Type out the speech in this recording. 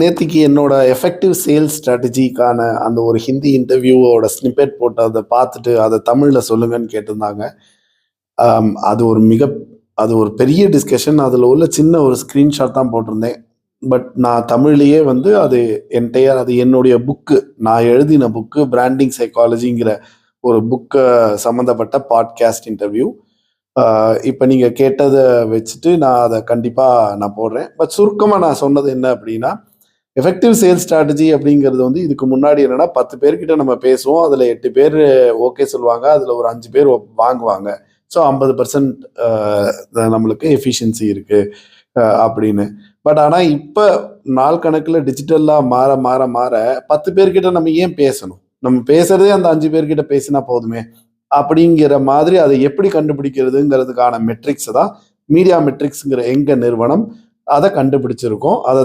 நேத்திக்கு என்னோட effective sales ஸ்ட்ராட்டஜிக்கான அந்த ஒரு ஹிந்தி இன்டர்வியூவோட ஸ்னிப்பெட் போட்டு அதை பார்த்துட்டு அதை தமிழில் சொல்லுங்கன்னு கேட்டிருந்தாங்க. அது ஒரு அது ஒரு பெரிய டிஸ்கஷன். அதில் உள்ள சின்ன ஒரு ஸ்க்ரீன்ஷாட் தான் போட்டிருந்தேன். பட் நான் தமிழ்லேயே வந்து அது அது என்னுடைய புக்கு, நான் எழுதின புக்கு பிராண்டிங் சைக்காலஜிங்கிற ஒரு புக்கை சம்மந்தப்பட்ட பாட்காஸ்ட் இன்டர்வியூ. இப்போ நீங்கள் கேட்டதை வச்சுட்டு நான் அதை கண்டிப்பாக நான் போடுறேன். பட் சுருக்கமாக நான் சொன்னது என்ன அப்படின்னா, எஃபெக்டிவ் சேல்ஸ் ஸ்ட்ராட்டஜி அப்படிங்கிறது வந்து இதுக்கு முன்னாடி என்னன்னா 10 பேர்கிட்ட நம்ம பேசுவோம். அதில் 8 பேர் ஓகே சொல்லுவாங்க, அதில் ஒரு 5 பேர் வாங்குவாங்க. ஸோ 50% நம்மளுக்கு எஃபிஷியன்சி இருக்கு அப்படின்னு. பட் ஆனால் இப்போ நாள் கணக்கில் டிஜிட்டலாக மாற மாற மாற 10 பேர்கிட்ட நம்ம ஏன் பேசணும்? நம்ம பேசுறதே அந்த 5 பேர்கிட்ட பேசினா போதுமே அப்படிங்கிற மாதிரி அதை எப்படி கண்டுபிடிக்கிறதுங்கிறதுக்கான மெட்ரிக்ஸ் தான் மீடியா மெட்ரிக்ஸ்ங்கிற எங்க நிறுவனம் அதை கண்டுபிடிச்சிருக்கோம். அதை